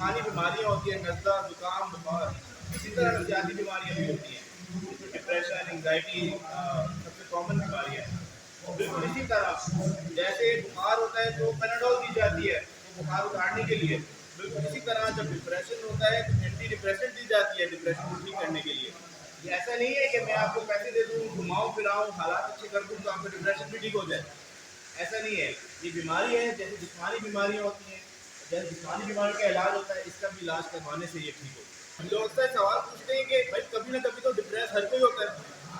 जिस्मानी बीमारियाँ होती हैं, नज़ला, जुकाम, बुखार, इसी तरह नफसियाती बीमारियाँ भी होती हैं, जिसमें डिप्रेशन, एंग्जाइटी सबसे कॉमन बीमारियाँ हैं। और बिल्कुल इसी तरह जैसे बुखार होता है तो पैनाडोल दी जाती है तो बुखार उतारने के लिए, बिल्कुल इसी तरह जब डिप्रेशन होता है तो एंटी डिप्रेसेंट दी जाती है डिप्रेशन को ठीक करने के लिए। ये ऐसा नहीं है कि मैं आपको पैसे दे दूँ, घुमाऊँ फिराऊँ, हालात अच्छे कर दूँ तो आपका डिप्रेशन भी ठीक हो जाए। ऐसा नहीं है। ये बीमारी है, जैसे जिस्मानी बीमारियाँ होती हैं, जैसे जिस्मानी बीमारी का इलाज होता है, इसका भी इलाज करवाने से ये ठीक होगा। लोग अक्सर सवाल पूछते हैं कि भाई कभी ना कभी तो डिप्रेस हर कोई होता है।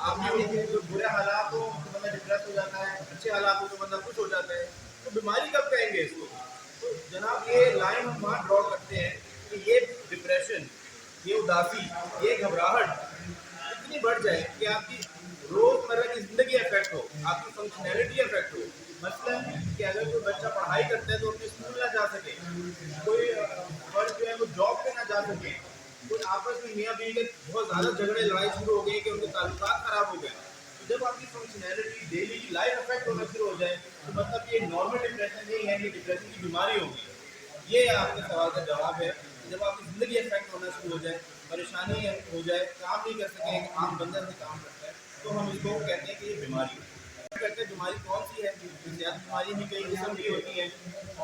आप भी होते बुरे हालात हो तो बंदा डिप्रेस हो जाता है, अच्छे हालात हो तो बंदा खुश हो जाता है। तो बीमारी कब कहेंगे इसको? तो जनाब ये लाइन हम वहाँ ड्रॉ करते हैं कि ये डिप्रेशन, ये उदासी, ये घबराहट इतनी बढ़ जाए कि आपकी रोजमर्रा की जिंदगी अफेक्ट हो, आपकी फंक्शनैलिटी अफेक्ट हो। मसलन कि अगर कोई बच्चा पढ़ाई करता है तो अपने स्कूल ना जा सके, कोई फर्द जो है वो जॉब पे ना जा सके, कोई आपस में मियाँ बीवी के बहुत ज़्यादा झगड़े लड़ाई शुरू हो गए कि उनके ताल्लुकात खराब हो गए। तो जब आपकी फंक्शनैलिटी डेली की लाइफ अफेक्ट होना शुरू हो जाए तो मतलब ये नॉर्मल डिप्रेशन नहीं है, ये डिप्रेशन की बीमारी होगी। ये आपके सवाल का जवाब है कि जब आपकी ज़िंदगी अफेक्ट होना शुरू हो जाए, परेशानी हो जाए, काम नहीं कर सके, एक आम बंदा से काम करता है, तो हम इसको कहते हैं कि ये बीमारी है। कहते हैं बीमारी कौन सी है? सेहत बीमारी भी कई किस्म की होती है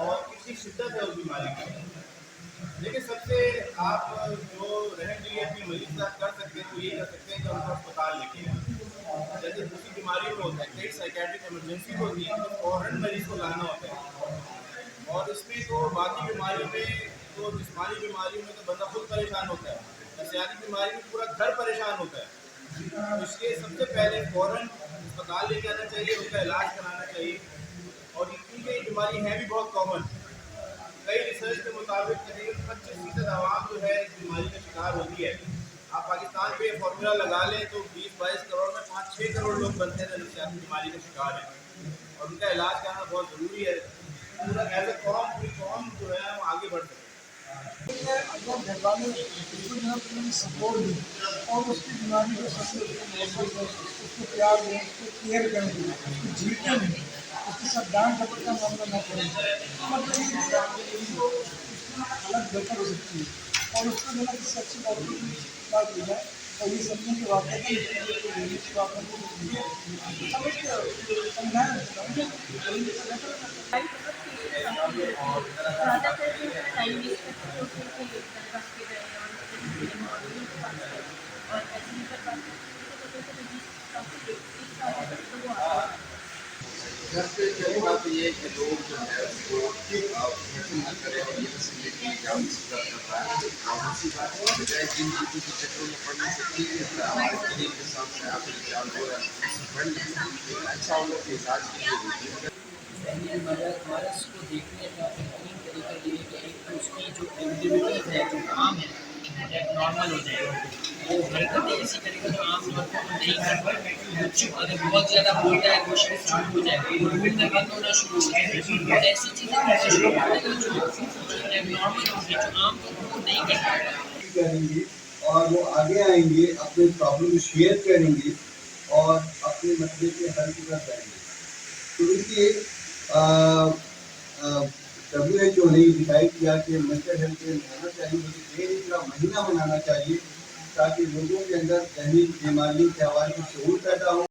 और कितनी शिद्दत है उस बीमारी की। लेकिन सबसे आप जो रहन के लिए अपनी मरीज के साथ कर सकते हैं तो ये कर सकते हैं कि उनको अस्पताल लेके आए। जैसे दूसरी बीमारियों में होता है, कई साइकेट्रिक इमरजेंसी होती है तो फौरन मरीज को लाना होता है। और इसमें तो बाकी बीमारियों में तो जिस्मानी बीमारियों में तो बंदा खुद परेशान होता है, नफसियाती बीमारी में पूरा घर परेशान होता है। तो इसलिए सबसे पहले फ़ौरन अस्पताल लेके आना चाहिए, उसका इलाज कराना चाहिए। और क्योंकि ये बीमारी है भी बहुत कॉमन, कई रिसर्च के मुताबिक करीब 25% आवाम जो है इस बीमारी का शिकार होती है। आप पाकिस्तान पे फॉर्मूला लगा लें तो 20-22 करोड़ में 5-6 करोड़ लोग बनते हैं जो नफसियाती बीमारी का शिकार है और उनका इलाज करना बहुत ज़रूरी है। पूरा एज ए कौम, पूरी कौम जो है वो आगे बढ़ सके। अगर घर वाले बिल्कुल जो है पूरी सपोर्ट दें और उसकी बीमारी को सबसे उसको प्यार दें, उसको केयर करें, उसको जीते नहीं, उसके साथ डांट डपट का मामला ना करें, मतलब ये उनको हालत बेहतर हो सकती है। और उसको जो है किसी अच्छी डॉक्टर की बात की जाए और ये समझें कि वाकई में लेने की बात ज़्यादातर जो है टाइम वेस्ट करते हैं कि दरगाह पे गए और ऐसे ही कर पाते हैं घर पे पहली बात तो ये है कि लोग जो है वो खर्च ना करें और ये फैसिलिटी जाम कर रहा है। और दूसरी बात बजाय जिन चीज़ों के चक्रों में पढ़ने से ठीक है इन्हीं के साथ में आप जान हो रहा है पढ़ लें अच्छा हम लोग के इलाज के पहले वायरस को देखने का बेहतरीन तरीका ये है कि एक तो उसकी जो एक्टिविटीज़ है जो काम है एक नॉर्मल हो जाएगा। वो हरकतें ऐसी करेगा जो आम तौर पर वो नहीं करता। चुप अगर बहुत ज़्यादा बोलता है कोशिश चुप हो जाएगा, वो बोलना बंद होना शुरू हो जाएगा। तो ऐसी चीज़ें करना शुरू कर देगा जो नॉर्मल होगी, जो आम तौर पर वो नहीं करता करेंगे और वो आगे आएंगे, अपने प्रॉब्लम शेयर करेंगे और अपने मसले के हल की तरफ जाएंगे। तो इसलिए WHO ने डिसाइड किया कि मेंटल हेल्थ डे मनाना चाहिए, बल्कि डे पूरा महीना मनाना चाहिए ताकि लोगों के अंदर जहनी बीमारियों के हवाले से शऊर पैदा हो।